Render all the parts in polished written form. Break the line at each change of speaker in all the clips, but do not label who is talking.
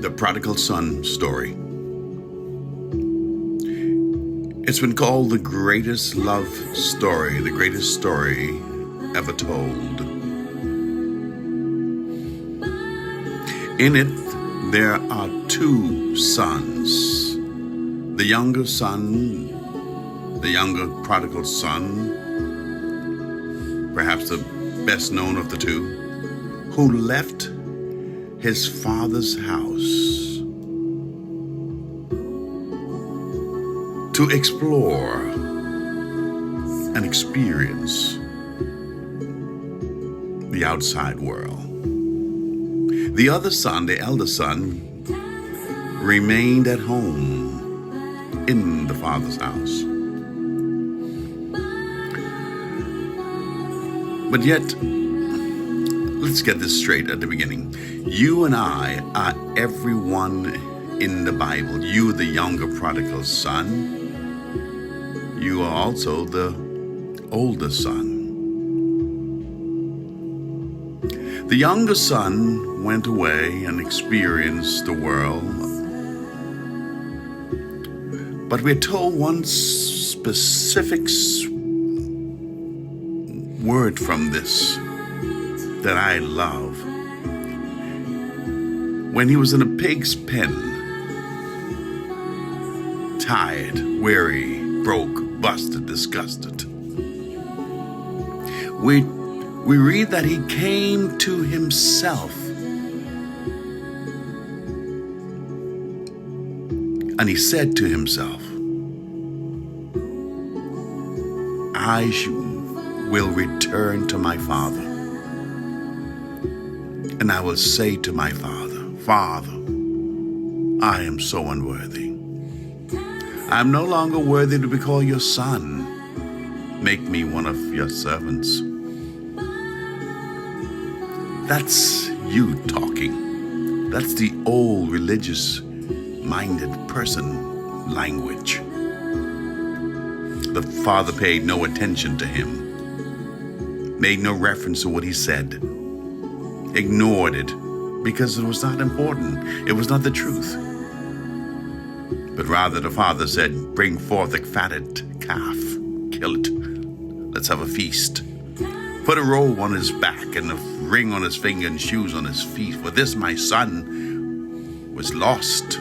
The prodigal son story. It's been called the greatest love story, the greatest story ever told. In it, there are two sons. The younger son, the younger prodigal son, perhaps the best known of the two, who left his father's house to explore and experience the outside world. The other son, the elder son, remained at home in the father's house. But yet, let's get this straight at the beginning. You and I are everyone in the Bible. You, the younger prodigal son. You are also the older son. The younger son went away and experienced the world. But we're told one specific word from this that I love. When he was in a pig's pen, tired, weary, broke, busted, disgusted, we read that he came to himself. And he said to himself, I will return to my father. And I will say to my father, Father, I am so unworthy. I am no longer worthy to be called your son. Make me one of your servants. That's you talking. That's the old religious-minded person language. The father paid no attention to him, made no reference to what he said, ignored it because it was not important. It was not the truth. But rather the father said, bring forth a fatted calf, kill it. Let's have a feast. Put a robe on his back and a ring on his finger and shoes on his feet. For this my son was lost,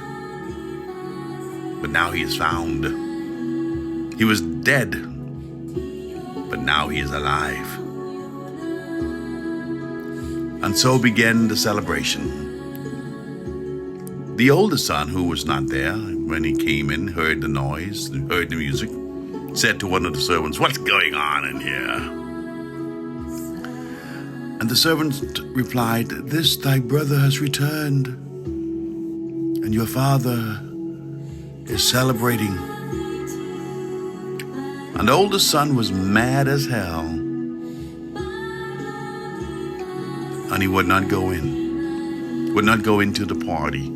but now he is found. He was dead, but now he is alive. And so began the celebration. The older son, who was not there when he came in, heard the noise, heard the music, said to one of the servants, what's going on in here? And the servant replied, this thy brother has returned, and your father is celebrating. And the older son was mad as hell, and he would not go into the party.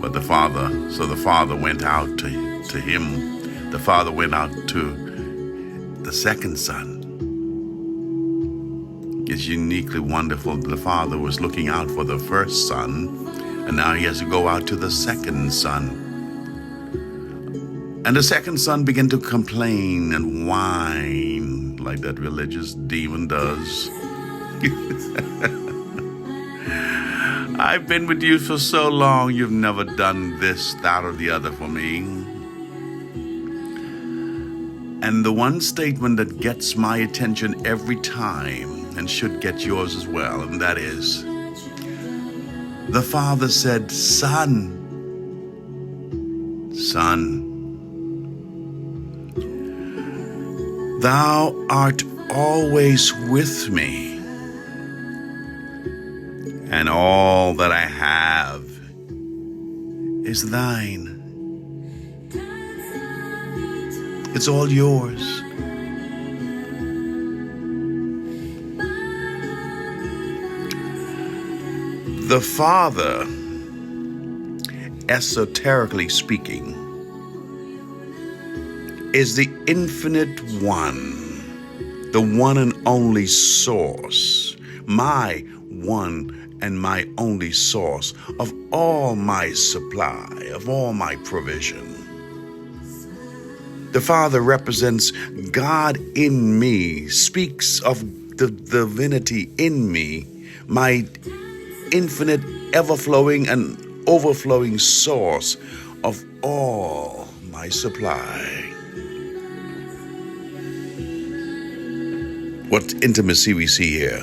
But the father went out to him. The father went out to the second son. It's uniquely wonderful. The father was looking out for the first son, and now he has to go out to the second son. And the second son began to complain and whine like that religious demon does. I've been with you for so long, you've never done this, that, or the other for me. And the one statement that gets my attention every time, and should get yours as well, and that is, the father said, son, thou art always with me, and all that I have is thine. It's all yours. The Father, esoterically speaking, is the infinite one, the one and only source, my one and my only source of all my supply, of all my provision. The Father represents God in me, speaks of the divinity in me, my infinite, ever-flowing and overflowing source of all my supply. What intimacy we see here.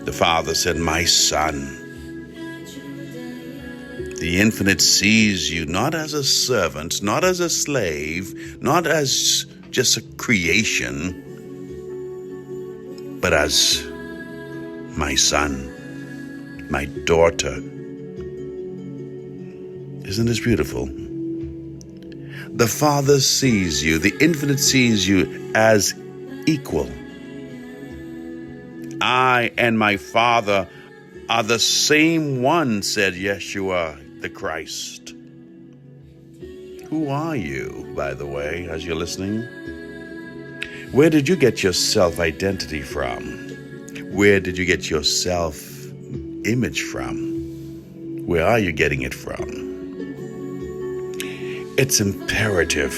The Father said, "My Son." The Infinite sees you not as a servant, not as a slave, not as just a creation, but as my son, my daughter. Isn't this beautiful? The Father sees you, the Infinite sees you as equal. I and my Father are the same one, said Yeshua the Christ. Who are you, by the way, as you're listening? Where did you get your self-identity from? Where did you get your self-image from? Where are you getting it from? It's imperative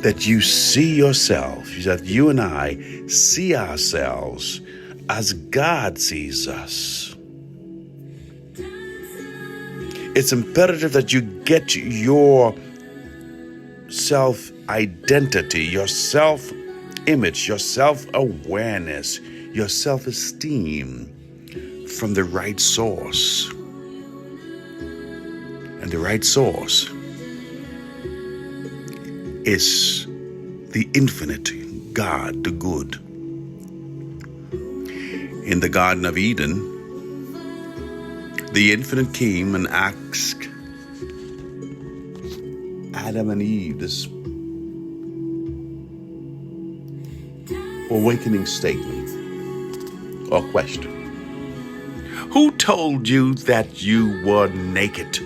that you see yourself, that you and I see ourselves as God sees us. It's imperative that you get your self-identity, your self-image, your self-awareness, your self-esteem from the right source. And the right source is the infinite God, the good. In the Garden of Eden, the infinite came and asked Adam and Eve this awakening statement or question. Who told you that you were naked?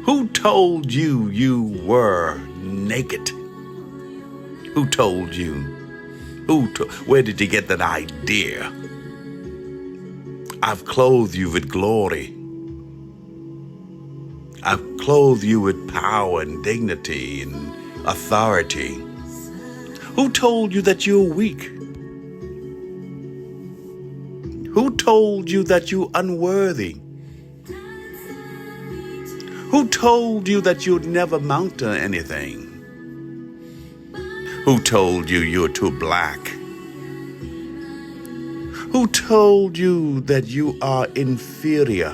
Who told you you were naked? Who told you? Where did you get that idea? I've clothed you with glory. I've clothed you with power and dignity and authority. Who told you that you're weak? Who told you that you're unworthy? Who told you that you'd never amount to anything? Who told you you're too black? Who told you that you are inferior?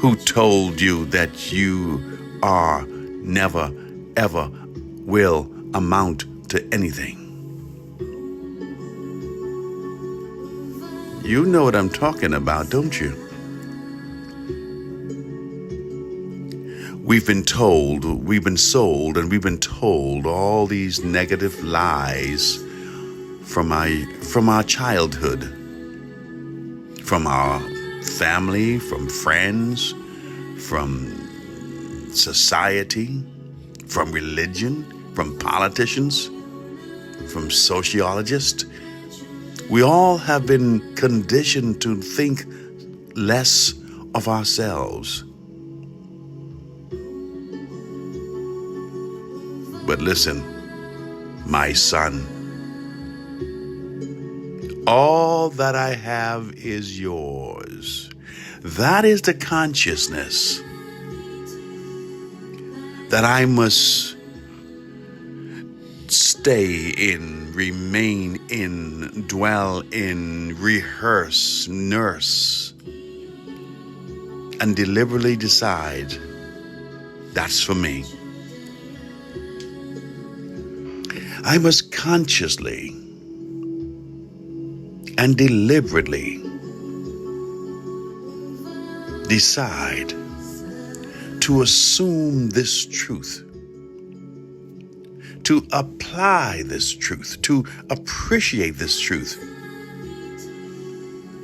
Who told you that you are never, ever will amount to anything? You know what I'm talking about, don't you? We've been told, we've been sold, and we've been told all these negative lies from our childhood, from our family, from friends, from society, from religion, from politicians, from sociologists. We all have been conditioned to think less of ourselves. But listen, my son, all that I have is yours. That is the consciousness that I must stay in, remain in, dwell in, rehearse, nurse, and deliberately decide that's for me. I must consciously and deliberately decide to assume this truth, to apply this truth, to appreciate this truth,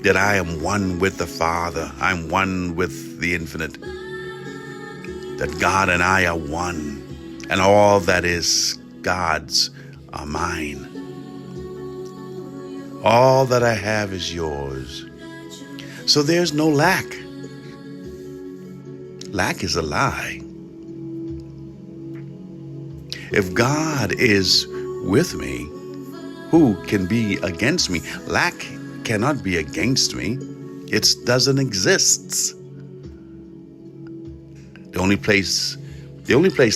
that I am one with the Father, I'm one with the Infinite, that God and I are one, and all that is God's are mine. All that I have is yours. So there's no lack. Lack is a lie. If God is with me, who can be against me? Lack cannot be against me. It doesn't exist. The only place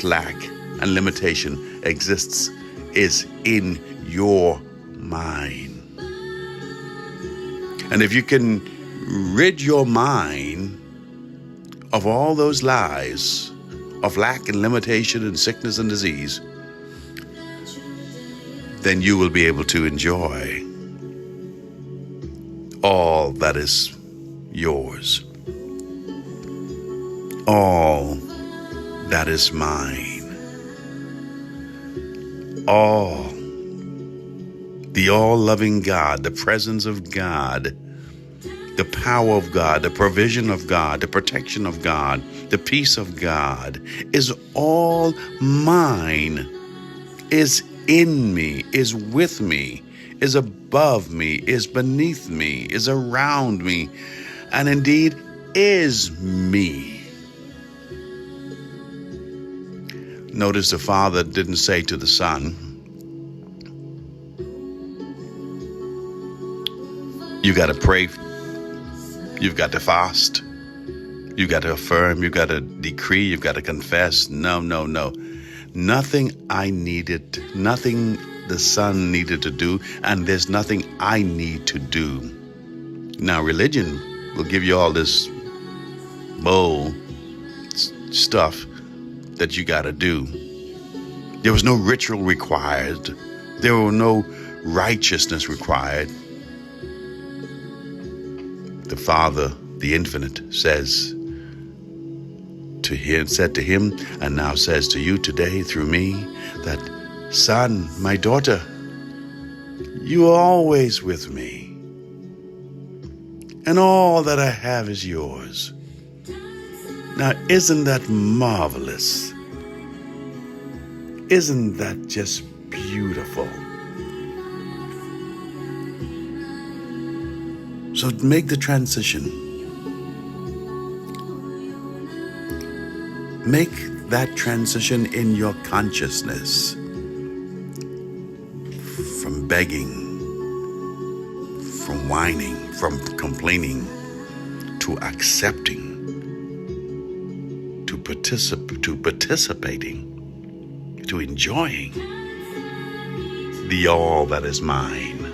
lack and limitation exists is in your mind. And if you can rid your mind of all those lies of lack and limitation and sickness and disease, then you will be able to enjoy all that is yours. All that is mine. All. The all-loving God, the presence of God, the power of God, the provision of God, the protection of God, the peace of God is all mine, is in me, is with me, is above me, is beneath me, is around me, and indeed is me. Notice the Father didn't say to the Son, you got to pray, you've got to fast, you've got to affirm, you've got to decree, you've got to confess. No. Nothing I needed, nothing the Son needed to do, and there's nothing I need to do. Now, religion will give you all this bull stuff that you got to do. There was no ritual required. There were no righteousness required. The Father, the Infinite, said to him, and now says to you today through me, that, son, my daughter, you are always with me, and all that I have is yours. Now, isn't that marvelous? Isn't that just beautiful? So make the transition. Make that transition in your consciousness from begging, from whining, from complaining, to accepting, to participating, to enjoying the all that is mine,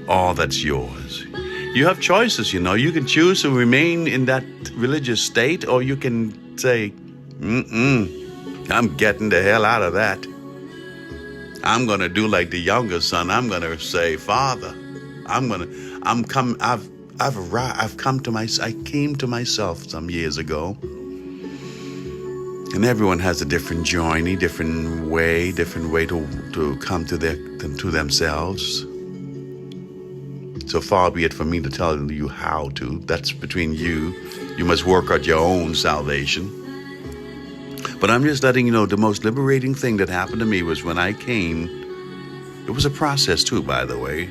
all that's yours. You have choices, You can choose to remain in that religious state, or you can say, I'm getting the hell out of that. I'm going to do like the younger son. I'm going to say, Father, I came to myself some years ago. And everyone has a different journey, different way to come to themselves. So far be it from me to tell you how to. That's between you. You must work out your own salvation. But I'm just letting you know, the most liberating thing that happened to me was when I came. It was a process too, by the way.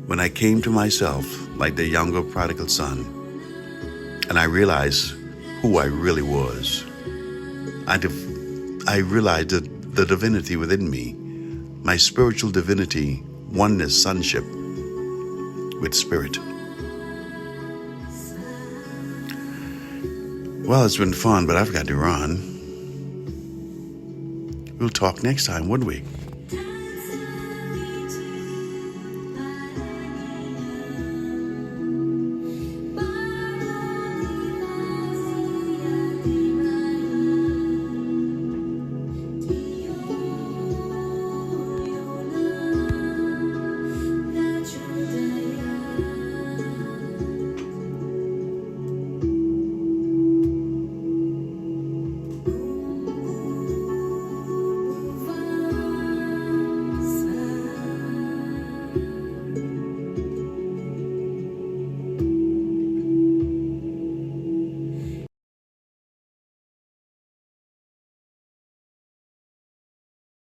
When I came to myself, like the younger prodigal son, and I realized who I really was. I realized the divinity within me, my spiritual divinity, oneness, sonship with spirit. Well, it's been fun, but I've got to run. We'll talk next time, wouldn't we?